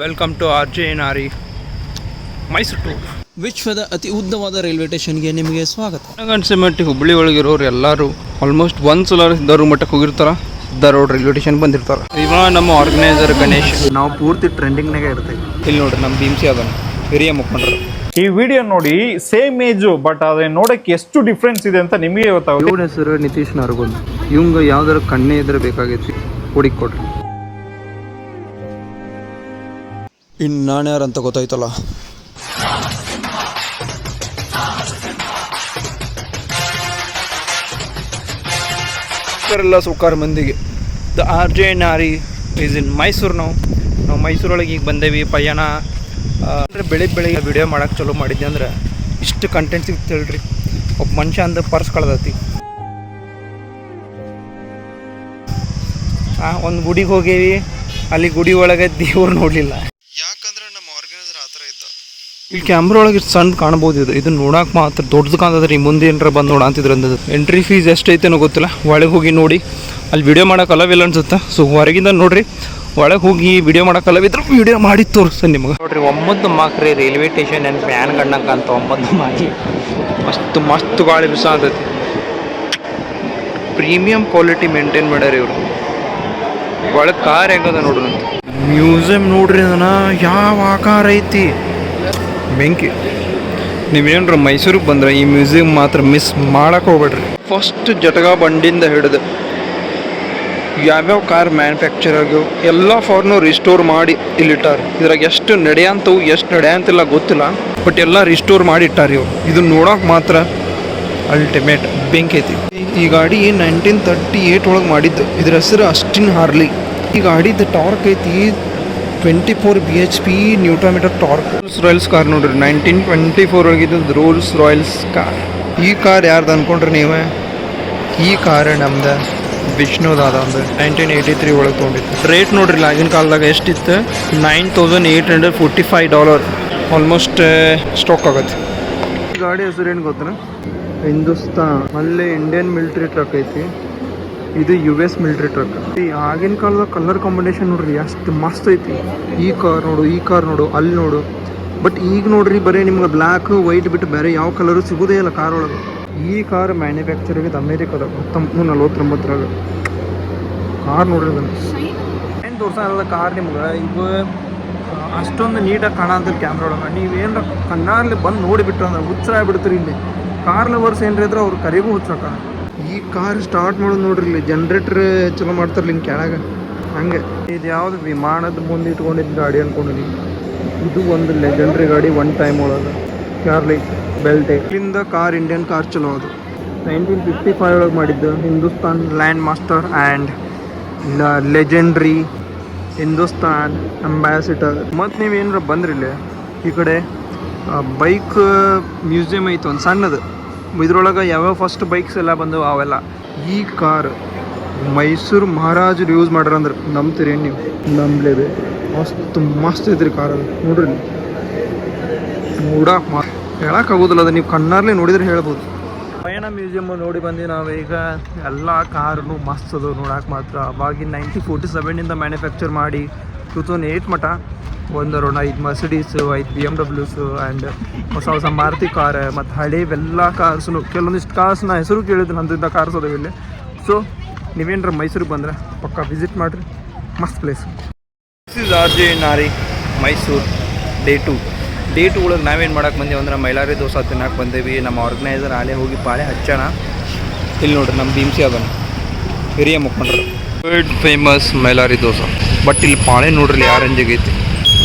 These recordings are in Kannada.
Welcome to RJNRE Mysuru tour. ವಿಶ್ವದ ಅತಿ ಉದ್ದವಾದ ರೈಲ್ವೆ ಸ್ಟೇಷನ್ಗೆ ನಿಮಗೆ ಸ್ವಾಗತ. ನನಗನ್ಸೋ ಮಟ್ಟಿಗೆ ಹುಬ್ಬಳ್ಳಿ ಒಳಗಿರೋರು ಎಲ್ಲರೂ ಆಲ್ಮೋಸ್ಟ್ ಒಂದ್ಸಲ ಸಿದ್ಧಾರೂಢ ಮಠಕ್ಕೆ ಹೋಗಿರ್ತಾರೆ, ಸಿದ್ಧಾರೂಢ ರೈಲ್ವೆ ಸ್ಟೇಷನ್ ಬಂದಿರ್ತಾರೆ. ಇವಾಗ ನಮ್ಮ ಆರ್ಗನೈಸರ್ ಗಣೇಶ್, ನಾವು ಪೂರ್ತಿ ಟ್ರೆಂಡಿಂಗ್ನಾಗೆ ಇರ್ತೀವಿ. ಇಲ್ಲಿ ನೋಡ್ರಿ ನಮ್ಮ ಭೀಮ್ಸಿ ಅದನ್ನು ಹಿರಿಯ ಮುಖಂಡರು. ಈ ವಿಡಿಯೋ ನೋಡಿ ಸೇಮ್ ಏಜು, ಬಟ್ ಅದೇ ನೋಡಕ್ಕೆ ಎಷ್ಟು ಡಿಫ್ರೆನ್ಸ್ ಇದೆ ಅಂತ ನಿಮಗೆ ಗೊತ್ತಾಗುತ್ತೆ. ಇವ್ರ ಹೆಸರು ನಿತೀಶ್ ನರಗುಂದ್. ಇವಂಗ ಯಾವ್ದಾರ ಕಣ್ಣೆ ಇದ್ರೆ ಬೇಕಾಗೈತಿ, ಹುಡುಕಿ ಕೊಡ್ರಿ. ಇನ್ನು ನಾನು ಯಾರಂತ ಗೊತ್ತಾಯ್ತಲ್ಲ. ಎಲ್ಲ ಸುಖಾರ್ ಮಂದಿಗೆ the RJNRE is in Mysuru. ನಾವು ಮೈಸೂರೊಳಗೆ ಈಗ ಬಂದೇವಿ. ಪಯಣ ಅಂದರೆ ಬೆಳಿಗ್ಗೆ ವಿಡಿಯೋ ಮಾಡೋಕೆ ಚಲೋ ಮಾಡಿದ್ದೆ ಅಂದ್ರೆ ಇಷ್ಟು ಕಂಟೆಂಟ್ ಸಿಗ್ತು ಹೇಳ್ರಿ. ಒಬ್ಬ ಮನುಷ್ಯ ಅಂದ ಪರ್ಸ್ ಕಳ್ದತಿ. ಒಂದು ಗುಡಿಗೆ ಹೋಗೇವಿ, ಅಲ್ಲಿ ಗುಡಿ ಒಳಗೆ ದೇವ್ರು ನೋಡಲಿಲ್ಲ. ಯಾಕಂದ್ರೆ ನಮ್ಮ ಆರ್ಗನೈಸರ್ ಆ ಥರ ಇದ್ದ. ಇಲ್ಲಿ ಕ್ಯಾಮ್ರಾ ಒಳಗೆ ಸಣ್ಣ ಕಾಣ್ಬೋದು. ಇದನ್ನ ನೋಡಕ್ಕೆ ಮಾತ್ರ ದೊಡ್ಡದು ಕಾಣ್ತದ್ರಿ. ಮುಂದೆ ಏನಾರ ಬಂದು ನೋಡಂತಿದ್ರು ಅಂದದ್ದು. ಎಂಟ್ರಿ ಫೀಸ್ ಎಷ್ಟೈತೇನೋ ಗೊತ್ತಿಲ್ಲ. ಒಳಗೆ ಹೋಗಿ ನೋಡಿ. ಅಲ್ಲಿ ವಿಡಿಯೋ ಮಾಡೋಕೆ ಅಲವಿಲ್ಲ ಅನ್ಸುತ್ತೆ. ಸೊ ಹೊರಗಿಂದ ನೋಡ್ರಿ, ಒಳಗೆ ಹೋಗಿ ವಿಡಿಯೋ ಮಾಡೋಕೆ ಅಲವಿದ್ರು ವಿಡಿಯೋ ಮಾಡಿ ತೋರಿಸ್ತಾನೆ ನಿಮಗೆ. ನೋಡ್ರಿ, 9 ಮಾಕ್ರಿ ರೈಲ್ವೆ ಸ್ಟೇಷನ್ ಏನು ಫ್ಯಾನ್ ಗಣ್ಣಂಕ ಅಂತ 9 ಮಾಕಿ ಮಸ್ತ್ ಗಾಳಿ ಬಿಸ ಆಗ್ತೈತಿ. ಪ್ರೀಮಿಯಂ ಕ್ವಾಲಿಟಿ ಮೇಂಟೈನ್ ಮಾಡ್ಯಾರ ಇವರು. ಒಳಗೆ ಕಾರ್ ಹೆಂಗದ ನೋಡ್ರಿ. ಮ್ಯೂಸಿಯಂ ನೋಡ್ರಿ, ಅದನ್ನ ಯಾವ ಆಕಾರ ಐತಿ, ಬೆಂಕಿ. ನೀವೇನ್ರ ಮೈಸೂರಿಗೆ ಬಂದ್ರೆ ಈ ಮ್ಯೂಸಿಯಂ ಮಾತ್ರ ಮಿಸ್ ಮಾಡಕ್ಕೆ ಹೋಗ್ಬೇಡ್ರಿ. ಫಸ್ಟ್ ಜಟಗ ಬಂಡಿಂದ ಹಿಡಿದು ಯಾವ್ಯಾವ ಕಾರ್ ಮ್ಯಾನುಫ್ಯಾಕ್ಚರ್ ಆಗ್ಯಾವ ಎಲ್ಲ ಫಾರ್ನು ರಿಸ್ಟೋರ್ ಮಾಡಿ ಇಲ್ಲಿಟ್ಟಾರ. ಇದ್ರಾಗ ಎಷ್ಟು ನಡೆಯಂತವು ಎಷ್ಟು ನಡೆಯಂತಿಲ್ಲ ಗೊತ್ತಿಲ್ಲ, ಬಟ್ ಎಲ್ಲ ರಿಸ್ಟೋರ್ ಮಾಡಿ ಇಟ್ಟಾರ ಇವ್ರು. ಇದನ್ನ ನೋಡೋಕೆ ಮಾತ್ರ ಅಲ್ಟಿಮೇಟ್ ಬೆಂಕಿ ಐತಿ. ಈ ಗಾಡಿ 1938 ಒಳಗೆ ಮಾಡಿದ್ದು. ಇದ್ರ ಹೆಸರು ಅಸ್ಟಿನ್ ಹಾರ್ಲಿ. ಈ ಗಾಡಿದ ಟಾರ್ಕ್ ಐತಿ 24 bhp newton torque. Rolls Royals car ನೋಡ್ರಿ, 1924 ಒಳಗಿದ್ದು ರೋಲ್ಸ್ ರಾಯಲ್ಸ್ ಕಾರ್. ಈ ಕಾರ್ ಯಾರ್ದು ಅನ್ಕೊಂಡ್ರಿ ನೀವು? ಈ ಕಾರ್ ನಮ್ದು ವಿಷ್ಣುದಾದ ಒಂದು 1983 ಒಳಗೆ ತೊಗೊಂಡಿತ್ತು. ರೇಟ್ ನೋಡ್ರಿ ಆಗಿನ ಕಾಲದಾಗ ಎಷ್ಟಿತ್ತು, $9,845. ಆಲ್ಮೋಸ್ಟ್ ಸ್ಟಾಕ್ ಆಗತ್ತೆ. ಈ ಗಾಡಿ ಹೆಸರು ಏನು ಗೊತ್ತಾ? ಹಿಂದೂಸ್ತಾನ್. ಅಲ್ಲೇ ಇಂಡಿಯನ್ ಮಿಲಿಟ್ರಿ ಟ್ರಕ್ ಐತಿ. ಇದು US ಮಿಲಿಟ್ರಿ ಟ್ರಕ್. ಈ ಆಗಿನ ಕಾಲದ ಕಲರ್ ಕಾಂಬಿನೇಷನ್ ನೋಡ್ರಿ ಎಷ್ಟು ಮಸ್ತ್ ಐತಿ. ಈ ಕಾರ್ ನೋಡು, ಈ ಕಾರ್ ನೋಡು, ಅಲ್ಲಿ ನೋಡು. ಬಟ್ ಈಗ ನೋಡ್ರಿ ಬರೀ ನಿಮ್ಗೆ ಬ್ಲ್ಯಾಕ್ ವೈಟ್ ಬಿಟ್ಟು ಬೇರೆ ಯಾವ ಕಲರು ಸಿಗೋದೇ ಇಲ್ಲ ಕಾರ್ ಒಳಗೆ. ಈ ಕಾರ್ ಮ್ಯಾನುಫ್ಯಾಕ್ಚರ್ ಆಗಿದ್ದು ಅಮೇರಿಕಾದ 1949 ಕಾರ್ ನೋಡ್ರಿ. ಅದನ್ನು ಏನು ತೋರ್ಸಲ್ಲ ಕಾರ್ ನಿಮ್ಗೆ. ಈಗ ಅಷ್ಟೊಂದು ನೀಟಾಗಿ ಕಾಣಂತ ಕ್ಯಾಮ್ರಾ ಒಳಗೆ. ನೀವೇನಾರ ಕಣ್ಣಾರ್ಲಿ ಬಂದು ನೋಡಿಬಿಟ್ರೆ ಅಂದ್ರೆ ಹುಚ್ಚರ ಆಗ್ಬಿಡ್ತೀರಿ. ಇಲ್ಲಿ ಕಾರ್ ಲವರ್ಸ್ ಏನ್ರಿ ಇದ್ರೆ ಅವ್ರು ಕರಿಗೂ ಹುಚ್ಚರಕ್ಕ. ಈ ಕಾರ್ ಸ್ಟಾರ್ಟ್ ಮಾಡೋದು ನೋಡ್ರಿ, ಇಲ್ಲಿ ಜನ್ರೇಟರ್ ಚಲೋ ಮಾಡ್ತಾರಲ್ಲ ಹಿಂಗೆ ಕೆಳಗೆ ಹಂಗೆ. ಇದು ಯಾವುದು ವಿಮಾನದ ಮುಂದೆ ಇಟ್ಕೊಂಡಿದ್ದು ಗಾಡಿ ಅನ್ಕೊಂಡಿದ್ದೀನಿ. ಇದು ಒಂದು ಲೆಜೆಂಡ್ರಿ ಗಾಡಿ. ಒನ್ ಟೈಮ್ ಒಳಗೆ ಕ್ಯಾರ್ಲಿ ಬೆಲ್ಟೆ. ಇಲ್ಲಿಂದ ಕಾರ್ ಇಂಡಿಯನ್ ಕಾರ್ ಚಲೋ ಅದು. 1955 ಒಳಗೆ ಮಾಡಿದ್ದು. Hindustan land master and legendary Hindustan ambassador. ಮತ್ತು ನೀವೇನಾರ ಬಂದ್ರಿಲ್ಲ ಈ ಕಡೆ ಬೈಕ್ ಮ್ಯೂಸಿಯಂ ಐತೆ ಒಂದು ಸಣ್ಣದು. ಇದ್ರೊಳಗೆ ಯಾವ್ಯಾವ ಫಸ್ಟ್ ಬೈಕ್ಸ್ ಎಲ್ಲ ಬಂದವು ಅವೆಲ್ಲ. ಈ ಕಾರ್ ಮೈಸೂರು ಮಹಾರಾಜರು ಯೂಸ್ ಮಾಡ್ಯಾರ ಅಂದ್ರೆ ನಂಬ್ತೀರಿ ನೀವು? ನಂಬಲೇಬೇಕು. ಮಸ್ತ್ ಐತ್ರಿ ಕಾರ್ ಅದು ನೋಡ್ರಿ. ನೋಡಕ್ಕೆ ಹೇಳೋಕ್ಕಾಗೋದಿಲ್ಲ, ಅದು ನೀವು ಕಣ್ಣಾರ್ಲಿ ನೋಡಿದ್ರೆ ಹೇಳ್ಬೋದು. ಪಯಣ ಮ್ಯೂಸಿಯಮ್ ನೋಡಿ ಬಂದು ನಾವು ಈಗ. ಎಲ್ಲ ಕಾರ್ನು ಮಸ್ತ್ ಅದು ನೋಡೋಕೆ ಮಾತ್ರ. ಅವಾಗಿನ 1947 ಮ್ಯಾನುಫ್ಯಾಕ್ಚರ್ ಮಾಡಿ 2008 ಮಟ್ಟ ಒಂದು ಅರೌಂಡ್ 5 ಮರ್ಸಿಡೀಸು, 5 BMW ಆ್ಯಂಡ್ ಹೊಸ ಮಾರುತಿ ಕಾರ್ ಮತ್ತು ಹಳೇವೆಲ್ಲ ಕಾರ್ಸ್ನು. ಕೆಲವೊಂದಿಷ್ಟು ಕಾರ್ಸ್ನ ಹೆಸರು ಕೇಳಿದ್ರು, ಅಂತಿದ್ದ ಕಾರ್ಸ್ ಅದಾವೆ ಇಲ್ಲಿ. ಸೊ ನೀವೇನಾರ ಮೈಸೂರಿಗೆ ಬಂದರೆ ಪಕ್ಕ ವಿಸಿಟ್ ಮಾಡಿರಿ, ಮಸ್ತ್ place. This is RJNRE Mysuru day 2. Day 2 ಒಳಗೆ ನಾವೇನು ಮಾಡೋಕೆ ಬಂದೇವು ಅಂದ್ರೆ ಮೈಲಾರಿ ದೋಸೆ ತಿನ್ನಕ್ಕೆ ಬಂದೇವಿ. ನಮ್ಮ ಆರ್ಗನೈಸರ್ ಆಲೆ ಹೋಗಿ ಪಾಳೆ ಹಚ್ಚೋಣ. ಇಲ್ಲಿ ನೋಡ್ರಿ ನಮ್ಮ ಭೀಮ್ಸಿ ಅದನ್ನು ಹಿರಿಯ ಮುಖಂಡರು. World famous Mylari dosa. But ಇಲ್ಲಿ ಪಾಳೆ ನೋಡ್ರಿ ಯಾವ ರೇಂಜಿಗೆ ಐತಿ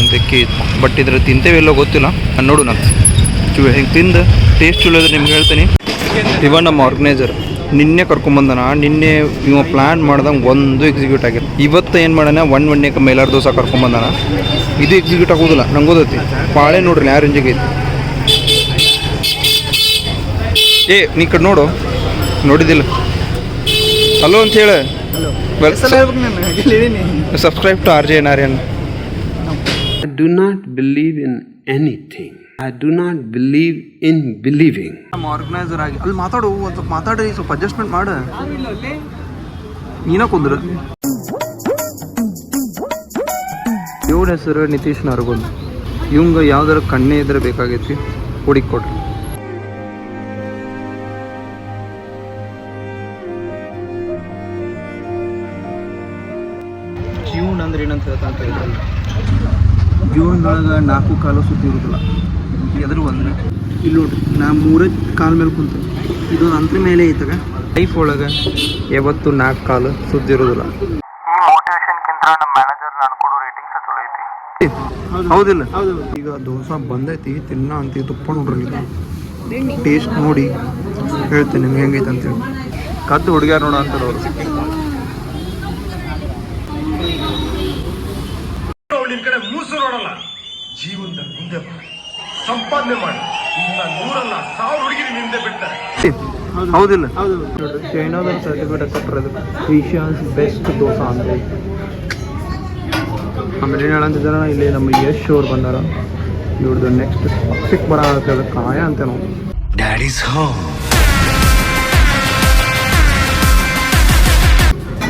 ಅಂತಕ್ಕೆ. ಬಟ್ ಇದ್ರ ತಿಂತೇವೆಲ್ಲೋ ಗೊತ್ತಿಲ್ಲ, ನೋಡು. ನಾನು ಹಿಂಗೆ ತಿಂದು ಟೇಸ್ಟ್ ಚಲೋ ಇದ್ರೆ ನಿಮ್ಗೆ ಹೇಳ್ತೀನಿ. ಇವ ನಮ್ಮ ಆರ್ಗನೈಸರ್ ನಿನ್ನೆ ಕರ್ಕೊಂಬಂದನ. ನಿನ್ನೆ ಇವ ಪ್ಲ್ಯಾನ್ ಮಾಡ್ದಂಗೆ ಒಂದು ಎಕ್ಸಿಕ್ಯೂಟ್ ಆಗಿಲ್ಲ. ಇವತ್ತು ಏನು ಮಾಡೋಣ, 1 ಮೈಲಾರಿ ದೋಸೆ ಕರ್ಕೊಂಬಂದಾನ. ಇದು ಎಕ್ಸಿಕ್ಯೂಟ್ ಆಗೋದಿಲ್ಲ, ನಂಗೆ ಗೊತ್ತೈತಿ. ಪಾಳೆ ನೋಡ್ರಿ ಯಾವ ರೇಂಜಿಗೆ ಐತಿ. ನೀ ಕಡೆ ನೋಡು, ನೋಡಿದ್ದಿಲ್ಲ? ಹಲೋ ಅಂತ ಹೇಳ. Subscribe to RJNRE. I do not believe in anything. I do not believe in believing. ನಮ್ಮ ಆರ್ಗನೈಸರ್ ಆಗಿ ಅಲ್ಲಿ ಮಾತಾಡು, ಒಂದು ಸ್ವಲ್ಪ ಮಾತಾಡ್ರಿ, ಸ್ವಲ್ಪ ಅಡ್ಜಸ್ಟ್ಮೆಂಟ್ ಮಾಡು. ನೀನ ಕುಂದ್ರು ಇವನ ಹೆಸರು ನಿತೀಶ್ ನರಗುಂದ್. ಇವಂಗ ಯಾವ್ದಾರ ಕಣ್ಣೆ ಇದ್ರೆ ಬೇಕಾಗೈತಿ, ಹುಡುಕಿ ಕೊಡ್ರಿ. ಜೀವನ ಅಂದ್ರೆ ಏನಂತ ಹೇಳ್ತಾ ಅಂತ ಹೇಳಿದ್ರಲ್ಲ, ಜೀವನದೊಳಗೆ 4 ಕಾಲು ಸುದ್ದಿ ಇರುದಿಲ್ಲ. ಎದ್ರು ಅಂದ್ರೆ ಇಲ್ಲಿ ನೋಡ್ರಿ, ನಾ 3 ಕಾಲ ಮೇಲೆ ಕುಂತ, ಇದೊಂದು ಅಂತರ ಮೇಲೆ ಐತಾಗ. ಲೈಫ್ ಒಳಗೆ ಯಾವತ್ತು 4 ಕಾಲು ಸುದ್ದಿ ಇರೋದಿಲ್ಲ. ಹೌದಿಲ್ಲ? ಈಗ ದೋಸೆ ಬಂದೈತಿ, ತಿನ್ನ ಅಂತ ತುಪ್ಪ ನೋಡ್ರಿ, ಟೇಸ್ಟ್ ನೋಡಿ ಹೇಳ್ತೀನಿ ನಿಮ್ಗೆ ಹೆಂಗೈತೆ ಅಂತೇಳಿ. ಕದ್ದು ಹುಡುಗ್ಯಾರ ನೋಡ ಅಂತಾರೆ ಅವರು. ನಿನ್ ಕಡೆ ಮೂಸು ನೋಡಲ್ಲ, ಜೀವನದಲ್ಲಿ ಮುಂದೆ ಸಂಪಾದನೆ ಮಾಡಿ 100 ಅಲ್ಲ 1000 ಹುಡುಗಿರಿ ನಿಂದೆ ಬಿಡ್ತಾರೆ. ಹೌದಿಲ್ಲ? ಚೈನಾದಲ್ಲಿ ಸರ್ಟಿಫಿಕೇಟ್ ಕೊಟ್ಟರೆ ಏಷ್ಯಾಸ್ ಬೆಸ್ಟ್ ದೋಸಾ ಅಂತ. ಆಮೇಲೆ ಏನು ಹೇಳಂತಿದ್ದಾರ, ಇಲ್ಲಿ ನಮ್ಮ ಯಶ್ ಅವ್ರು ಬಂದಾರ. ಇವ್ರದ್ದು ನೆಕ್ಸ್ಟ್ ಸಿಕ್ ಬರ ಕಾಯ ಅಂತ ನಾವು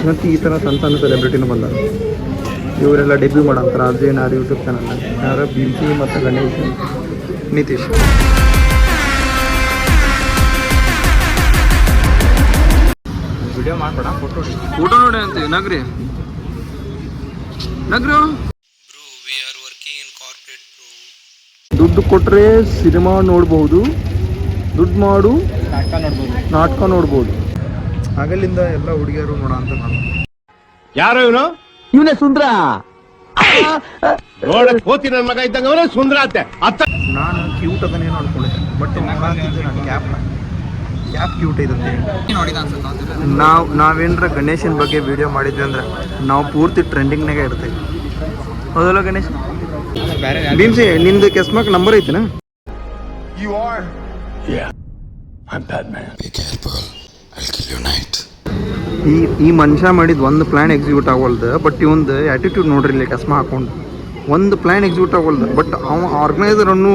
ಮತ್ತು ಈ ಥರ ಸಣ್ಣ ಸಣ್ಣ ಸೆಲೆಬ್ರಿಟಿನೂ ಬಂದಾರ. ಇವರೆಲ್ಲ ಡೆಬ್ಯೂ ಮಾಡಂತಾರೆ RJ ಯೂಟ್ಯೂಬ್ ಚಾನಲ್. ಯಾರು? ಬಿಂಸಿ ಮತ್ತು ಗಣೇಶ್, ನಿತೀಶ್. ವಿಡಿಯೋ ಮಾಡ್ಬೇಡ, ಫೋಟೋ ನೋಡಿ ಅಂತೀವಿ. ನಗ್ರಿ ದುಡ್ಡು ಕೊಟ್ಟರೆ ಸಿನಿಮಾ ನೋಡ್ಬೋದು, ದುಡ್ಡು ಮಾಡು ನಾಟಕ ನೋಡ್ಬೋದು. ಆಗಲಿಂದ ಎಲ್ಲ ಹುಡುಗಿಯರು ನೋಡ ಅಂತ ನಾನು. ಯಾರೋ ಇವನೇ ಸುಂದ್ರ ನೋಡಕ್ ಹೋತಿ ನನ್ನ ಮಗ ಇದ್ದಂಗ ಅವನೇ ಸುಂದ್ರ ಅಂತೆ. ನಾನು ಕ್ಯೂಟ್ ಅದನ್ನೇನೋ ಅನ್ಕೊಂಡಿದ್ದೆ, ಬಟ್ ನೋಡಂತಿದ್ದೆ ನಾನು ಕ್ಯಾಪ್ ಕ್ಯೂಟ್ ಐತೆ. ನಾವೇನರ ಗಣೇಶನ ಬಗ್ಗೆ ವಿಡಿಯೋ ಮಾಡಿದ್ವಿ ಅಂದ್ರೆ ನಾವು ಪೂರ್ತಿ ಟ್ರೆಂಡಿಂಗ್ನಾಗೆ ಇರ್ತೀವಿ. ಹೌದಲ್ಲ ಗಣೇಶ್? ಭೀಮ್ಸಿ, ನಿಂದು ಕೆಸ್ಮಾಕ್ ನಂಬರ್ ಐತಿನ? ಈ ಮನುಷ್ಯ ಮಾಡಿದ ಒಂದು ಪ್ಲಾನ್ ಎಕ್ಸಿಕ್ಯೂಟ್ ಆಗೋಲ್ದು, ಬಟ್ ಇವೊಂದು ಆ್ಯಟಿಟ್ಯೂಡ್ ನೋಡ್ರಿ. ಇಲ್ಲಿ ಕೆಸ್ಮ ಹಾಕೊಂಡು ಒಂದು ಪ್ಲಾನ್ ಎಕ್ಸಿಕ್ಯೂಟ್ ಆಗೋಲ್ದು, ಬಟ್ ಅವ ಆರ್ಗನೈಸರ್ ಅನ್ನೋ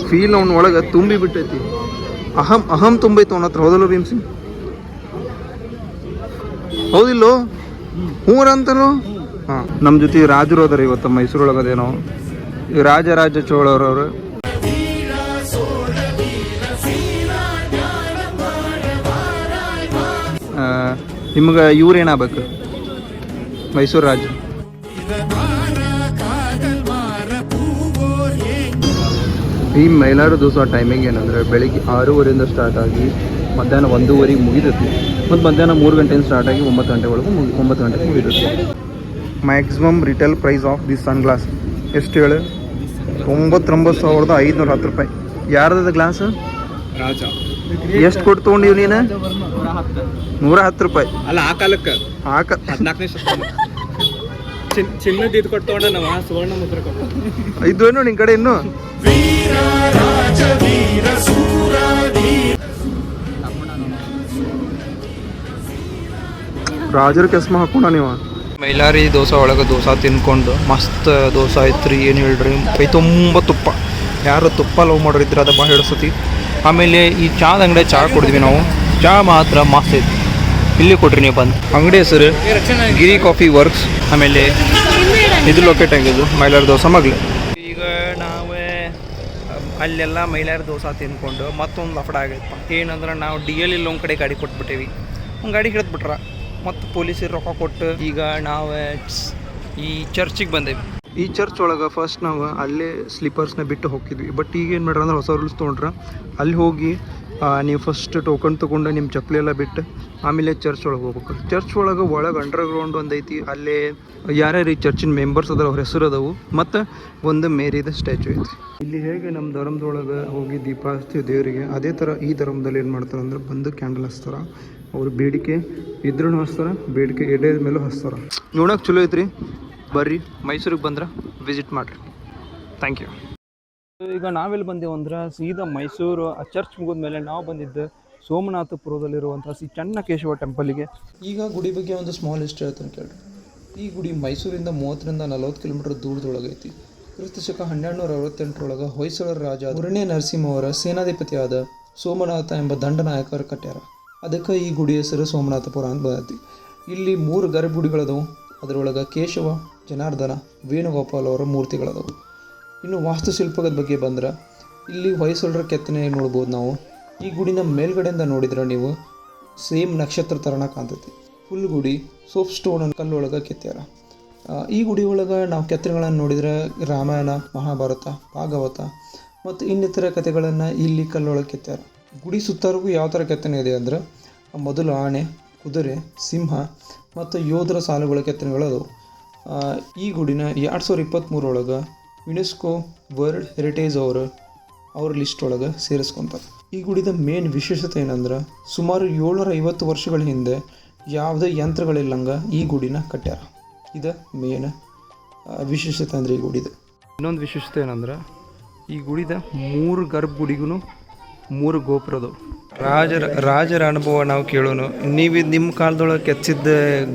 ಫೀಲ್ ಅವನ ಒಳಗೆ ತುಂಬಿ ಬಿಟ್ಟೈತಿ. ಅಹಂ ತುಂಬೈತೆ ಅವನ ಹತ್ರ. ಹೌದಲ್ಲ ಭೀಮ್ಸಿ? ಹೌದಿಲ್ಲೋ? ಹೂರಂತಲೋ? ಹಾಂ, ನಮ್ಮ ಜೊತೆ ರಾಜರು ಅದಾರ ಇವತ್ತು ಮೈಸೂರೊಳಗದೇನೋ. ರಾಜ ಚೋಳರವರು. ನಿಮ್ಗೆ ಇವ್ರೇನಾಗಬೇಕು? ಮೈಸೂರು ರಾಜ. ಈ ಮೈಲಾರ ದೋಸೆ ಟೈಮಿಂಗ್ ಏನಂದರೆ ಬೆಳಿಗ್ಗೆ 6:30 ಸ್ಟಾರ್ಟ್ ಆಗಿ ಮಧ್ಯಾಹ್ನ 1:00 ಮುಗಿದೈತಿ. ಮತ್ತು ಮಧ್ಯಾಹ್ನ 3 ಗಂಟೆಯಿಂದ ಸ್ಟಾರ್ಟ್ ಆಗಿ 9 ಗಂಟೆವರೆಗೂ 9 ಗಂಟೆಗೆ ಮುಗಿದೈತಿ. Maximum retail price of this sunglass ಎಷ್ಟು ಹೇಳು? 99,510 ರೂಪಾಯಿ. ಯಾರ್ದದ ಗ್ಲಾಸ್? ರಾಜ. ಎಷ್ಟು ಕೊಟ್ಟು ತೊಗೊಂಡಿವ್ ನೀನು? 110 ರೂಪಾಯಿ. ಅಲ್ಲ, ಆ ಕಾಲಕ್ಕೆ 14ನೇ ಚಿನ್ನದ ಇದು ಕೊಟ್ಟು ತೊಗೊಂಡ ನಾವು ಸುವರ್ಣ ಮುದ್ರೆ ಕೊಟ್ಟು ಇದು ಏನು ನಿನ್ ಕಡೆ ಇನ್ನು? ರಾಜರ ಕೆಸ್ಮ ಹಾಕೊಂಡ ನೀವು. ಮೈಲಾರಿ ದೋಸೆ ಒಳಗೆ ದೋಸೆ ತಿನ್ಕೊಂಡು ಮಸ್ತ್ ದೋಸೆ ಐತ್ರಿ. ಏನು ಹೇಳ್ರಿ, ಕೈ ತುಂಬ ತುಪ್ಪ. ಯಾರು ತುಪ್ಪ ಲವ್ ಮಾಡೋರಿದ್ರೆ ಅದು ಭಾಳ ಹಿಡಿಸ್ತತಿ. ಆಮೇಲೆ ಈ ಚಾದ ಅಂಗಡಿ ಚಹಾ ಕುಡಿದ್ವಿ ನಾವು. ಚಹಾ ಮಾತ್ರ ಮಸ್ತ್ ಐತಿ. ಇಲ್ಲಿ ಕೊಟ್ರಿ ನೀವು ಬಂದು. ಅಂಗಡಿ ಹೆಸರು ಗಿರಿ ಕಾಫಿ ವರ್ಕ್ಸ್. ಆಮೇಲೆ ಇದು ಲೊಕೇಟ್ ಆಗಿದ್ದು ಮೈಲಾರಿ ದೋಸೆ ಮಗ್ಲು. ಈಗ ನಾವೇ ಅಲ್ಲೆಲ್ಲ ಮೈಲಾರಿ ದೋಸೆ ತಿನ್ಕೊಂಡು ಮತ್ತೊಂದು ಲಫಡ ಆಗೈತಪ್ಪ. ಏನಂದ್ರೆ ನಾವು DL ಇಲ್ಲೊಂದು ಕಡೆ ಗಾಡಿ ಕೊಟ್ಬಿಟ್ಟೇವಿ. ಒಂದು ಗಾಡಿ ಹಿಡಿದ್ಬಿಟ್ರ ಮತ್ತು ಪೊಲೀಸರು ರೊಕ್ಕ ಕೊಟ್ಟು ಈಗ ನಾವು ಈ ಚರ್ಚಿಗೆ ಬಂದೇವಿ. ಈ ಚರ್ಚ್ ಒಳಗೆ ಫಸ್ಟ್ ನಾವು ಅಲ್ಲೇ ಸ್ಲೀಪರ್ಸ್ನ ಬಿಟ್ಟು ಹೋಗಿದ್ವಿ. ಬಟ್ ಈಗ ಏನು ಮಾಡ್ರ ಅಂದ್ರೆ ಹೊಸ ರೂಲ್ಸ್ ತೊಗೊಂಡ್ರೆ ಅಲ್ಲಿ ಹೋಗಿ ನೀವು ಫಸ್ಟ್ ಟೋಕನ್ ತೊಗೊಂಡು ನಿಮ್ಮ ಚಪ್ಪಲಿ ಎಲ್ಲ ಬಿಟ್ಟು ಆಮೇಲೆ ಚರ್ಚ್ ಒಳಗೆ ಹೋಗ್ಬೇಕು. ಚರ್ಚ್ ಒಳಗೆ ಅಂಡರ್ಗ್ರೌಂಡ್ ಒಂದು ಐತಿ. ಅಲ್ಲೇ ಯಾರ್ಯಾರು ಈ ಚರ್ಚಿನ ಮೆಂಬರ್ಸ್ ಅದಾರ ಅವ್ರ ಹೆಸರು ಅದಾವು. ಮತ್ತು ಒಂದು ಮೇರಿದ ಸ್ಟ್ಯಾಚು ಐತಿ. ಇಲ್ಲಿ ಹೇಗೆ ನಮ್ಮ ಧರ್ಮದೊಳಗೆ ಹೋಗಿ ದೀಪ ಹಚ್ತೀವಿ ದೇವರಿಗೆ, ಅದೇ ಥರ ಈ ಧರ್ಮದಲ್ಲಿ ಏನು ಮಾಡ್ತಾರೆ ಅಂದ್ರೆ ಬಂದು ಕ್ಯಾಂಡಲ್ ಹಚ್ತಾರೆ. ಅವ್ರು ಬೇಡಿಕೆ ಇದ್ರೂ ಹಚ್ತಾರೆ, ಬೇಡಿಕೆ ಎಡೆದ ಮೇಲೂ ಹಚ್ತಾರೆ. ನೋಡೋಕೆ ಚಲೋ ಐತ್ರಿ. ಬರ್ರಿ, ಮೈಸೂರಿಗೆ ಬಂದ್ರೆ ವಿಸಿಟ್ ಮಾಡಿರಿ. Thank you. ಈಗ ನಾವೆಲ್ಲಿ ಬಂದೇವು ಅಂದ್ರೆ ಸೀದಾ ಮೈಸೂರು ಆ ಚರ್ಚ್ ಮುಗಿದ ಮೇಲೆ ನಾವು ಬಂದಿದ್ದು ಸೋಮನಾಥಪುರದಲ್ಲಿರುವಂಥ ಶ್ರೀ ಚನ್ನಕೇಶವ ಟೆಂಪಲಿಗೆ. ಈಗ ಗುಡಿ ಬಗ್ಗೆ ಒಂದು ಸ್ಮಾಲ್ ಹಿಸ್ಟ್ರಿ ಹೇಳ್ತಾನೆ ಕೇಳ್ರಿ. ಈ ಗುಡಿ ಮೈಸೂರಿಂದ 30ರಿಂದ 40 ಕಿಲೋಮೀಟರ್ ದೂರದೊಳಗೈತಿ. ಕ್ರಿಸ್ತಶಕ 1268 ಹೊಯ್ಸಳರ ರಾಜ 3ನೇ ನರಸಿಂಹ ಅವರ ಸೇನಾಧಿಪತಿಯಾದ ಸೋಮನಾಥ ಎಂಬ ದಂಡನಾಯಕರು ಕಟ್ಟ್ಯಾರ. ಅದಕ್ಕೆ ಈ ಗುಡಿ ಹೆಸರು ಸೋಮನಾಥಪುರ ಅಂತ ಬಂದೈತಿ. ಇಲ್ಲಿ 3 ಗರ್ಭಗುಡಿಗಳದವು. ಅದರೊಳಗೆ ಕೇಶವ, ಜನಾರ್ದನ, ವೇಣುಗೋಪಾಲ್ ಅವರ ಮೂರ್ತಿಗಳದವು. ಇನ್ನು ವಾಸ್ತುಶಿಲ್ಪದ ಬಗ್ಗೆ ಬಂದ್ರೆ ಇಲ್ಲಿ ಹೊಯ್ಸಳರ ಕೆತ್ತನೆ ನೋಡ್ಬೋದು ನಾವು. ಈ ಗುಡಿನ ಮೇಲ್ಗಡೆಯಿಂದ ನೋಡಿದ್ರೆ ನೀವು ಸೇಮ್ ನಕ್ಷತ್ರ ಥರನ ಕಾಣ್ತೈತಿ. ಫುಲ್ ಗುಡಿ ಸೋಪ್ ಸ್ಟೋನ್ ಕಲ್ಲೊಳಗೆ ಕೆತ್ಯಾರ. ಈ ಗುಡಿ ಒಳಗೆ ನಾವು ಕೆತ್ತನೆಗಳನ್ನು ನೋಡಿದರೆ ರಾಮಾಯಣ, ಮಹಾಭಾರತ, ಭಾಗವತ ಮತ್ತು ಇನ್ನಿತರ ಕಥೆಗಳನ್ನು ಇಲ್ಲಿ ಕಲ್ಲೊಳಗೆ ಕೆತ್ಯಾರ. ಗುಡಿ ಸುತ್ತರಿಗೂ ಯಾವ ಥರ ಕೆತ್ತನೆ ಇದೆ ಅಂದರೆ ಮೊದಲು ಆನೆ, ಕುದುರೆ, ಸಿಂಹ ಮತ್ತು ಯೋಧರ ಸಾಲುಗಳ ಕೆತ್ತನೆಗಳು ಅದಾವೆ. ಈ ಗುಡಿನ 2023 ಒಳಗೆ ಯುನೆಸ್ಕೋ ವರ್ಲ್ಡ್ ಹೆರಿಟೇಜ್ ಅವ್ರ ಲಿಸ್ಟ್ ಒಳಗೆ ಸೇರಿಸ್ಕೊಂತಾರೆ. ಈ ಗುಡಿದ ಮೇನ್ ವಿಶೇಷತೆ ಏನಂದ್ರೆ ಸುಮಾರು 750 ವರ್ಷಗಳ ಹಿಂದೆ ಯಾವುದೇ ಯಂತ್ರಗಳಿಲ್ಲಂಗೆ ಈ ಗುಡಿನ ಕಟ್ಟ್ಯಾರ. ಇದು ಮೇನ್ ವಿಶೇಷತೆ ಅಂದರೆ ಈ ಗುಡಿದು. ಇನ್ನೊಂದು ವಿಶೇಷತೆ ಏನಂದ್ರೆ ಈ ಗುಡಿದ 3 ಗರ್ಭಗುಡಿಗೂ 3 ಗೋಪುರದವು. ರಾಜರ ಅನುಭವ ನಾವು ಕೇಳೋಣ. ನೀವು ನಿಮ್ಮ ಕಾಲದೊಳಗೆ ಕೆತ್ತಿದ್ದ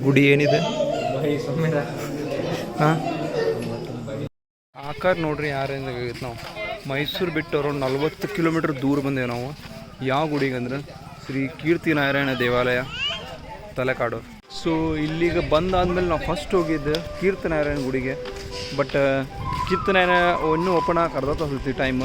ಗುಡಿ ಏನಿದೆ? ಹಾಂ, ಆಕಾರ ನೋಡ್ರಿ ಯಾರಿಂದ ಆಗೈತೆ. ನಾವು ಮೈಸೂರು ಬಿಟ್ಟು ಅರೌಂಡ್ 40 ಕಿಲೋಮೀಟ್ರ್ ದೂರ ಬಂದೇವೆ ನಾವು. ಯಾವ ಗುಡಿಗೆ ಅಂದ್ರೆ ಶ್ರೀ ಕೀರ್ತಿನಾರಾಯಣ ದೇವಾಲಯ, ತಲೆಕಾಡು. ಸೊ ಇಲ್ಲಿಗೆ ಬಂದಾದ್ಮೇಲೆ ನಾವು ಫಸ್ಟ್ ಹೋಗಿದ್ದು ಕೀರ್ತಿನಾರಾಯಣ ಗುಡಿಗೆ. ಬಟ್ ಕೀರ್ತಿನಾರಾಯಣ ಇನ್ನೂ ಓಪನ್ ಆಗಿ ಅರ್ಧ ತಾಸು ಟೈಮ್.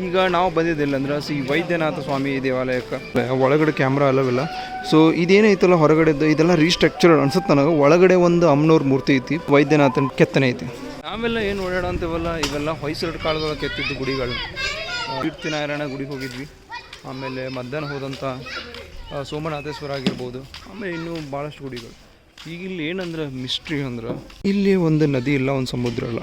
ಈಗ ನಾವು ಬಂದಿದ್ದಿಲ್ಲ ಅಂದ್ರೆ ಶ್ರೀ ವೈದ್ಯನಾಥ ಸ್ವಾಮಿ ದೇವಾಲಯಕ್ಕೆ. ಒಳಗಡೆ ಕ್ಯಾಮ್ರಾ ಅಲ್ಲವಿಲ್ಲ. ಸೊ ಇದೇನೈತಲ್ಲ ಹೊರಗಡೆದ್ದು ಇದೆಲ್ಲ ರೀಸ್ಟ್ರಕ್ಚರ್ಡ್ ಅನ್ಸುತ್ತೆ ನನಗೆ. ಒಳಗಡೆ ಒಂದು ಅಮ್ಮನವ್ರ ಮೂರ್ತಿ ಐತಿ, ವೈದ್ಯನಾಥನ ಕೆತ್ತನೆ ಐತಿ. ನಾವೆಲ್ಲ ಏನು ಓಡಾಡ ಅಂತೀವಲ್ಲ ಇವೆಲ್ಲ ಹೊಯ್ಸಳರ ಕಾಲದೊಳಗೆ ಕೆತ್ತಿದ್ದು ಗುಡಿಗಳು. ಕೀರ್ತಿನಾರಾಯಣ ಗುಡಿಗೆ ಹೋಗಿದ್ವಿ. ಆಮೇಲೆ ಮಧ್ಯಾಹ್ನ ಹೋದಂಥ ಸೋಮನಾಥೇಶ್ವರ ಆಗಿರ್ಬೋದು. ಆಮೇಲೆ ಇನ್ನೂ ಭಾಳಷ್ಟು ಗುಡಿಗಳು. ಈಗ ಇಲ್ಲಿ ಏನಂದ್ರೆ ಮಿಸ್ಟ್ರಿ ಅಂದ್ರೆ ಇಲ್ಲಿ ಒಂದು ನದಿ ಇಲ್ಲ, ಒಂದು ಸಮುದ್ರ ಇಲ್ಲ.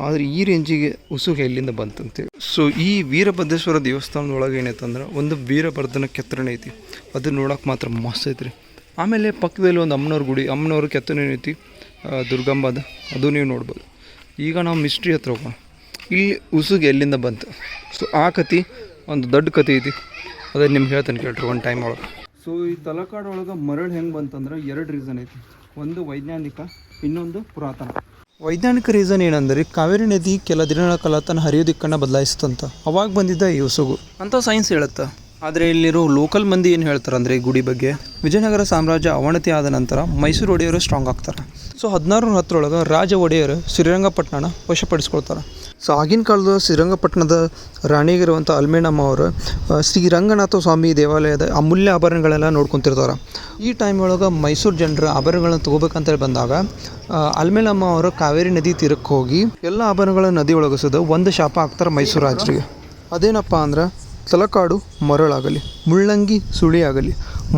ಆದರೆ ಈ ರೇಂಜಿಗೆ ಉಸುಗೆ ಎಲ್ಲಿಂದ ಬಂತಂತೇಳಿ. ಸೊ ಈ ವೀರಭದ್ರೇಶ್ವರ ದೇವಸ್ಥಾನದೊಳಗೆ ಏನೈತಂದ್ರೆ ಒಂದು ವೀರಭದ್ರನ ಕೆತ್ತನೆ ಐತಿ. ಅದು ನೋಡೋಕೆ ಮಾತ್ರ ಮಸ್ತ್ ಐತ್ರಿ. ಆಮೇಲೆ ಪಕ್ಕದಲ್ಲಿ ಒಂದು ಅಮ್ಮನವ್ರ ಗುಡಿ, ಅಮ್ಮನವ್ರ ಕೆತ್ತನೆ ಐತಿ, ದುರ್ಗಂಬದ, ಅದು ನೀವು ನೋಡ್ಬೋದು. ಈಗ ನಾವು ಮಿಸ್ಟ್ರಿ ಹತ್ರ ಹೋಗೋಣ. ಇಲ್ಲಿ ಉಸುಗೆ ಎಲ್ಲಿಂದ ಬಂತು. ಸೊ ಆ ಕತೆ ಒಂದು ದೊಡ್ಡ ಕತೆ ಐತಿ, ಅದೇ ನಿಮ್ಗೆ ಹೇಳ್ತಾನೆ ಕೇಳ್ರಿ ಒಂದು ಟೈಮ್ ಒಳಗೆ. ಸೊ ಈ ತಲಕಾಡು ಒಳಗೆ ಮರಳು ಹೆಂಗೆ ಬಂತಂದ್ರೆ 2 ರೀಸನ್ ಐತಿ. ಒಂದು ವೈಜ್ಞಾನಿಕ, ಇನ್ನೊಂದು ಪುರಾತನ. ವೈಜ್ಞಾನಿಕ ರೀಸನ್ ಏನಂದ್ರೆ ಕಾವೇರಿ ನದಿ ಕೆಲ ದಿನಗಳ ಕಾಲ ತನ್ನ ಹರಿಯೋ ದಿಕ್ಕನ್ನು ಬದಲಾಯಿಸ್ತಂತ. ಅವಾಗ ಬಂದಿದ್ದ ಈ ಉಸುಗು ಅಂತ ಸೈನ್ಸ್ ಹೇಳುತ್ತೆ. ಆದರೆ ಇಲ್ಲಿರೋ ಲೋಕಲ್ ಮಂದಿ ಏನು ಹೇಳ್ತಾರೆ ಅಂದರೆ ಈ ಗುಡಿ ಬಗ್ಗೆ, ವಿಜಯನಗರ ಸಾಮ್ರಾಜ್ಯ ಅವನತಿ ಆದ ನಂತರ ಮೈಸೂರು ಒಡೆಯರು ಸ್ಟ್ರಾಂಗ್ ಆಗ್ತಾರೆ. ಸೊ 1610 ರಾಜ ಒಡೆಯರು ಶ್ರೀರಂಗಪಟ್ಟಣನ ವಶಪಡಿಸ್ಕೊಳ್ತಾರೆ. ಸೊ ಆಗಿನ ಕಾಲದ ಶ್ರೀರಂಗಪಟ್ಟಣದ ರಾಣಿಗಿರುವಂಥ ಅಲ್ಮೇಣಮ್ಮ ಅವರು ಶ್ರೀರಂಗನಾಥ ಸ್ವಾಮಿ ದೇವಾಲಯದ ಅಮೂಲ್ಯ ಆಭರಣಗಳೆಲ್ಲ ನೋಡ್ಕೊತಿರ್ತಾರೆ. ಈ ಟೈಮ್ ಒಳಗೆ ಮೈಸೂರು ಜನರ ಆಭರಣಗಳನ್ನ ತೊಗೋಬೇಕಂತೇಳಿ ಬಂದಾಗ ಅಲ್ಮೇಣಮ್ಮ ಅವರು ಕಾವೇರಿ ನದಿ ತೀರಕ್ಕೆ ಹೋಗಿ ಎಲ್ಲ ಆಭರಣಗಳನ್ನ ನದಿ ಒಳಗಿಸೋದು ಒಂದು ಶಾಪ ಹಾಕ್ತಾರೆ ಮೈಸೂರು ರಾಜರಿಗೆ. ಅದೇನಪ್ಪ ಅಂದ್ರೆ ತಲಕಾಡು ಮರಳಾಗಲಿ, ಮುಳ್ಳಂಗಿ ಸುಳಿ ಆಗಲಿ,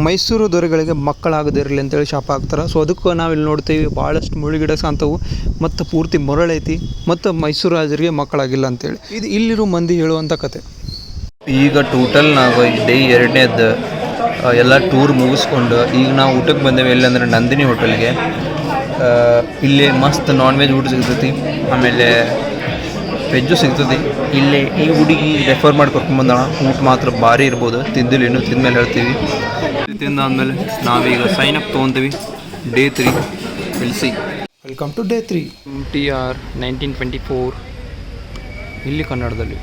ಮೈಸೂರು ದೊರೆಗಳಿಗೆ ಮಕ್ಕಳಾಗದಿರಲಿ ಅಂತೇಳಿ ಶಾಪ ಹಾಕ್ತಾರೆ. ಸೊ ಅದಕ್ಕೆ ನಾವಿಲ್ಲಿ ನೋಡ್ತೀವಿ ಭಾಳಷ್ಟು ಮುಳ್ಳಿಗಿಡ ಕಾಣ್ತವು ಮತ್ತು ಪೂರ್ತಿ ಮರಳೈತಿ ಮತ್ತು ಮೈಸೂರು ರಾಜರಿಗೆ ಮಕ್ಕಳಾಗಿಲ್ಲ ಅಂತೇಳಿ. ಇದು ಇಲ್ಲಿರೋ ಮಂದಿ ಹೇಳುವಂಥ ಕತೆ. ಈಗ ಟೋಟಲ್ ನಾವು ಡೇ 2ನೇದು ಎಲ್ಲ ಟೂರ್ ಮುಗಿಸ್ಕೊಂಡು ಈಗ ನಾವು ಊಟಕ್ಕೆ ಬಂದೇವೆ. ಎಲ್ಲಂದ್ರೆ ನಂದಿನಿ ಹೋಟೆಲ್ಗೆ. ಇಲ್ಲಿ ಮಸ್ತ್ ನಾನ್ ವೆಜ್ ಊಟ ಸಿಗ್ತೈತಿ, ಆಮೇಲೆ ವೆಜ್ಜು ಸಿಗ್ತದೆ. ಇಲ್ಲಿ ಈ ಹುಡುಗಿ ರೆಫರ್ ಮಾಡಿ ಕರ್ಕೊಂಡ್ಬಂದಾಳ. ಊಟ ಮಾತ್ರ ಭಾರಿ ಇರ್ಬೋದು. ತಿಂದಿಲ್ಲ, ಇನ್ನೂ ತಿಂದಮೇಲೆ ಹೇಳ್ತೀವಿ. ತಿಂದಾದ್ಮೇಲೆ ನಾವೀಗ ಸೈನ್ ಅಪ್ ತೊಗೊತೀವಿ. Day 3 LC. Welcome to day 3 TR 1924 ಇಲ್ಲಿ ಕನ್ನಡದಲ್ಲಿ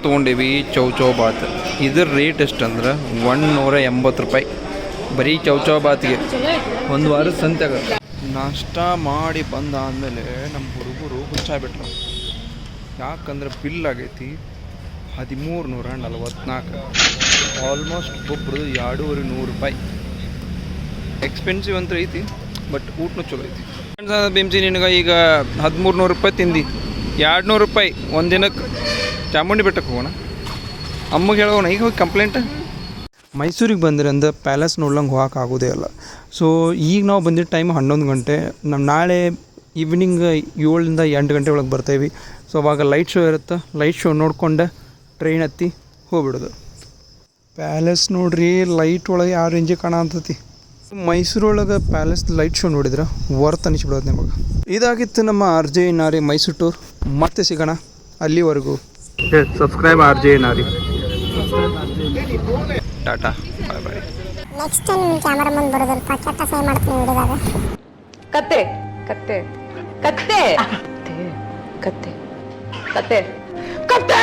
ತೊಗೊಂಡೇವಿ. ಚೌಚೌ ಬಾತ್. ಇದ್ರ ರೇಟ್ ಎಷ್ಟಂದ್ರೆ 180 ರೂಪಾಯಿ ಬರೀ ಚೌಚೌ ಬಾತ್ಗೆ. ಒಂದು ವಾರದ ಸಂತ್ಯಾಗ ನಾಷ್ಟ ಮಾಡಿ ಬಂದಾದಮೇಲೆ ನಮ್ಮ ಹುಡುಗರು ಹುಚ್ಚಾಗ್ಬಿಟ್ರು. ಯಾಕಂದ್ರೆ ಬಿಲ್ ಆಗೈತಿ 1344. ಆಲ್ಮೋಸ್ಟ್ ಒಬ್ಬರದು 2,200 ರೂಪಾಯಿ. ಎಕ್ಸ್ಪೆನ್ಸಿವ್ ಅಂತ ಐತಿ, ಬಟ್ ಊಟನೂ ಚಲೋ ಐತಿ. ಬಿಮ್ಸಿ ನಿನಗೆ ಈಗ 1300 ರೂಪಾಯಿ ತಿಂದು 200 ರೂಪಾಯಿ ಒಂದು ದಿನಕ್ಕೆ ಚಾಮುಂಡಿ ಬೆಟ್ಟಕ್ಕೆ ಹೋಗೋಣ. ಅಮ್ಮಗೆ ಹೇಳೋಣ ಈಗ ಹೋಗಿ ಕಂಪ್ಲೇಂಟ್. ಮೈಸೂರಿಗೆ ಬಂದರೆ ಅಂದ್ರೆ ಪ್ಯಾಲೇಸ್ ನೋಡ್ಲಂಗೆ ಹೋಗಕ್ಕೆ ಆಗೋದೇ ಇಲ್ಲ. ಸೊ ಈಗ ನಾವು ಬಂದಿದ್ದ ಟೈಮ್ 11 ಗಂಟೆ. ನಮ್ಮ ನಾಳೆ ಈವ್ನಿಂಗ್ 7ರಿಂದ 8 ಗಂಟೆ ಒಳಗೆ ಬರ್ತೇವೆ. ಸೊ ಅವಾಗ ಲೈಟ್ ಶೋ ಇರುತ್ತೆ. ಲೈಟ್ ಶೋ ನೋಡ್ಕೊಂಡು ಟ್ರೈನ್ ಹತ್ತಿ ಹೋಗ್ಬಿಡೋದು. ಪ್ಯಾಲೇಸ್ ನೋಡ್ರಿ, ಲೈಟ್ ಒಳಗೆ ಯಾವ ರೇಂಜಿಗೆ ಕಾಣತೈತಿ. ಮೈಸೂರೊಳಗೆ ಪ್ಯಾಲೇಸ್ ಲೈಟ್ ಶೋ ನೋಡಿದ್ರೆ ವರ್ತ್ ಅನಿಸ್ಬಿಡೋದು ನಿಮಗೆ. ಇದಾಗಿತ್ತು ನಮ್ಮ RJ ನಾರಿ ಮೈಸೂರು ಟೂರ್. ಮತ್ತೆ ಸಿಗೋಣ. ಅಲ್ಲಿವರೆಗೂ ಸಬ್ಸ್ಕ್ರೈಬ್ RJ ನಾರಿ. ಟಾಟಾ, ಬಾಯ್ ಬಾಯ್. ನೆಕ್ಸ್ಟ್ ಟೈಮ್ ಕ್ಯಾಮರಾ ಮುಂದೆ ಬರೋದಲ್ಪ ಕೆಟ್ಟ ಸೈ ಮಾಡ್ತೀನಿ ವಿಡಿಯೋದಾಗ. ಕತ್ತೆ ಕತ್ತೆ ಕತ್ತೆ ಕತ್ತೆ ಕತ್ತೆ ಕತ್ತೆ